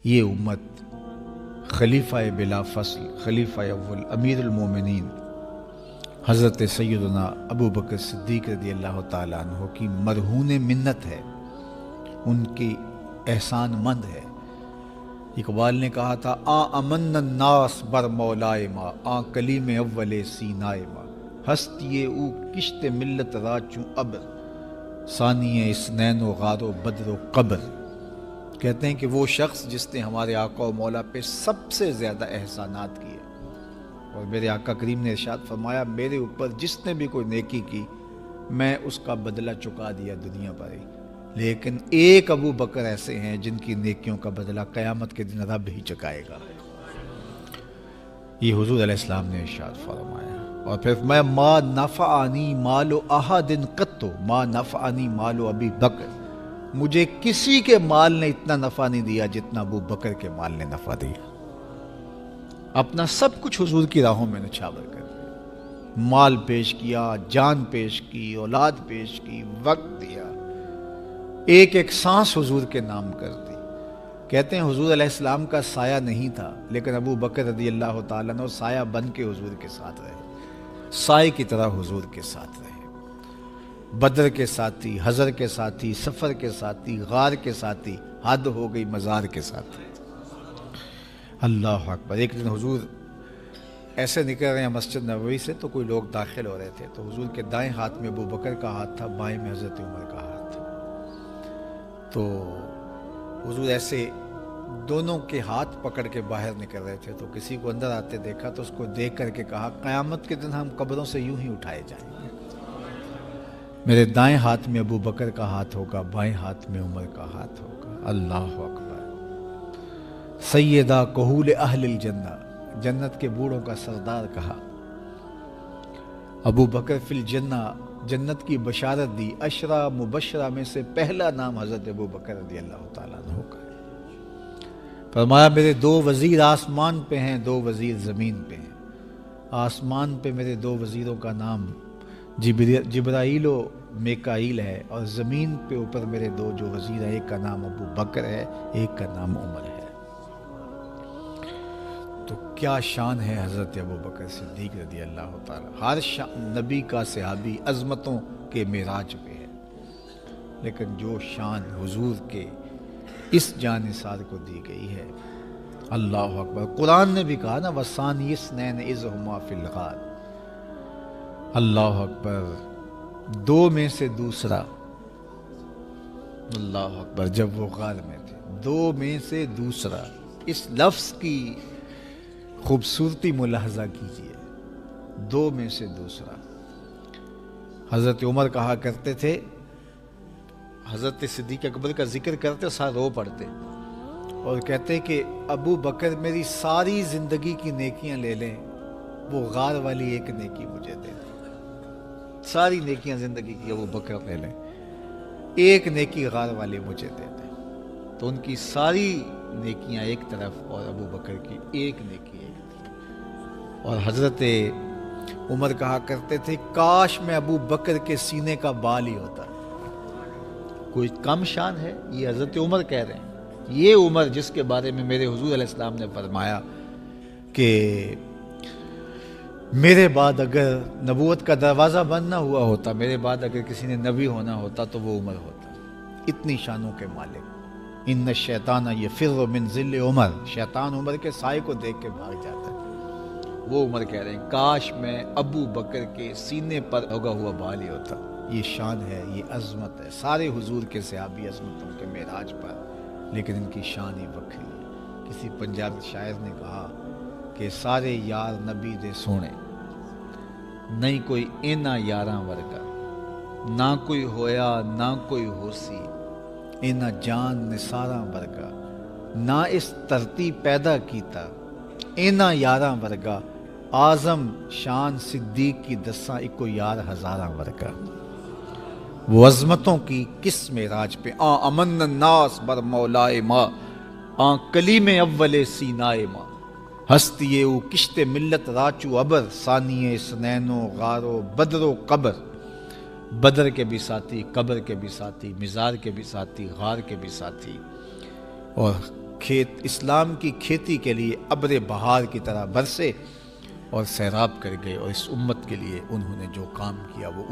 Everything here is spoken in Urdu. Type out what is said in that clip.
یہ امت خلیفہ بلا فصل، خلیفہ اول، امیر المومنین حضرت سیدنا ابو بکر صدیق رضی اللہ تعالیٰ عنہ کی مرہون منت ہے، ان کی احسان مند ہے۔ اقبال نے کہا تھا امن الناس بر مولائے ما، کلیم اول سینائے ما، ہستی او کشت ملت راچوں ابر، ثانی اسنین و غار و بدر و قبر۔ کہتے ہیں کہ وہ شخص جس نے ہمارے آقا و مولا پہ سب سے زیادہ احسانات کیے، اور میرے آقا کریم نے ارشاد فرمایا میرے اوپر جس نے بھی کوئی نیکی کی میں اس کا بدلہ چکا دیا دنیا پر ہی، لیکن ایک ابو بکر ایسے ہیں جن کی نیکیوں کا بدلہ قیامت کے دن رب ہی چکائے گا۔ یہ حضور علیہ السلام نے ارشاد فرمایا۔ اور پھر میں ما نفعنی مال احد قط، ما نفعنی مال ابی بکر، مجھے کسی کے مال نے اتنا نفع نہیں دیا جتنا ابو بکر کے مال نے نفع دیا۔ اپنا سب کچھ حضور کی راہوں میں نچھاور کر دیا، مال پیش کیا، جان پیش کی، اولاد پیش کی، وقت دیا، ایک ایک سانس حضور کے نام کر دی۔ کہتے ہیں حضور علیہ السلام کا سایہ نہیں تھا، لیکن ابو بکر رضی اللہ تعالیٰ عنہ سایہ بن کے حضور کے ساتھ رہے، سائے کی طرح حضور کے ساتھ رہے، بدر کے ساتھی، حضر کے ساتھی، سفر کے ساتھی، غار کے ساتھی، حد ہو گئی مزار کے ساتھی۔ اللہ اکبر۔ ایک دن حضور ایسے نکل رہے ہیں مسجد نبوی سے تو کوئی لوگ داخل ہو رہے تھے، تو حضور کے دائیں ہاتھ میں ابو بکر کا ہاتھ تھا، بائیں میں حضرت عمر کا ہاتھ تھا۔ تو حضور ایسے دونوں کے ہاتھ پکڑ کے باہر نکل رہے تھے، تو کسی کو اندر آتے دیکھا تو اس کو دیکھ کر کے کہا قیامت کے دن ہم قبروں سے یوں ہی اٹھائے جائیں گے، میرے دائیں ہاتھ میں ابو بکر کا ہاتھ ہوگا، بائیں ہاتھ میں عمر کا ہاتھ ہوگا۔ اللہ اکبر۔ سیدہ کہول اہل الجنہ، جنت کے بوڑھوں کا سردار کہا، ابو بکر فی الجنہ، جنت کی بشارت دی، عشرہ مبشرہ میں سے پہلا نام حضرت ابو بکر رضی اللہ تعالیٰ عنہ کا ہے۔ فرمایا میرے دو وزیر آسمان پہ ہیں، دو وزیر زمین پہ ہیں۔ آسمان پہ میرے دو وزیروں کا نام جبرائیل و میکائیل ہے، اور زمین پہ اوپر میرے دو جو وزیر ہیں، ایک کا نام ابو بکر ہے، ایک کا نام عمر ہے۔ تو کیا شان ہے حضرت ابو بکر صدیق رضی اللہ تعالیٰ۔ ہر نبی کا صحابی عظمتوں کے معراج پہ ہے، لیکن جو شان حضور کے اس جاں نثار کو دی گئی ہے، اللہ اکبر۔ قرآن نے بھی کہا نا وَثَانِيَ اثْنَيْنِ إِذْ هُمَا فِي الْغَارِ، اللہ اکبر، دو میں سے دوسرا، اللہ اکبر، جب وہ غار میں تھے، دو میں سے دوسرا۔ اس لفظ کی خوبصورتی ملاحظہ کیجئے، دو میں سے دوسرا۔ حضرت عمر کہا کرتے تھے، حضرت صدیق اکبر کا ذکر کرتے ساتھ رو پڑتے اور کہتے کہ ابو بکر میری ساری زندگی کی نیکیاں لے لیں، وہ غار والی ایک نیکی مجھے دے دیں۔ ساری نیکیاں زندگی کی ابو بکر لے لیں، ایک نیکی غار والی مجھے دے دیں۔ تو ان کی ساری نیکیاں ایک طرف اور ابو بکر کی ایک نیکی ایک طرف۔ اور حضرت عمر کہا کرتے تھے کاش میں ابو بکر کے سینے کا بال ہی ہوتا۔ کوئی کم شان ہے؟ یہ حضرت عمر کہہ رہے ہیں، یہ عمر جس کے بارے میں میرے حضور علیہ السلام نے فرمایا کہ میرے بعد اگر نبوت کا دروازہ بند نہ ہوا ہوتا، میرے بعد اگر کسی نے نبی ہونا ہوتا تو وہ عمر ہوتا۔ اتنی شانوں کے مالک۔ ان الشیطان یفر من ظل عمر، شیطان عمر کے سائے کو دیکھ کے بھاگ جاتا ہے۔ وہ عمر کہہ رہے ہیں کاش میں ابو بکر کے سینے پر اگا ہوا بال ہی ہوتا۔ یہ شان ہے، یہ عظمت ہے۔ سارے حضور کے صحابی عظمتوں کے معراج پر، لیکن ان کی شان ہی وکری ہے۔ کسی پنجابی شاعر نے کہا کہ سارے یار نبی دے سونے، نہیں کوئی اینا یاراں ورگا، نہ کوئی ہویا نہ کوئی ہوسی، اینا جان نثاراں ورگا، نہ اس دھرتی پیدا کیتا، اینا یاراں ورگا، اعظم شان صدیق کی دساں اکو یار ہزاراں ورگا۔ وہ عظمتوں کی کس معراج پہ امن الناس بر مولائے ما، کلیم اول سینائے ما، ہستی او کشت ملت راچو ابر، ثانی اسنین و غار و بدر و قبر۔ بدر کے بھی ساتھی، قبر کے بھی ساتھی، مزار کے بھی ساتھی، غار کے بھی ساتھی، اور کھیت اسلام کی کھیتی کے لیے ابر بہار کی طرح برسے اور سیراب کر گئے، اور اس امت کے لیے انہوں نے جو کام کیا وہ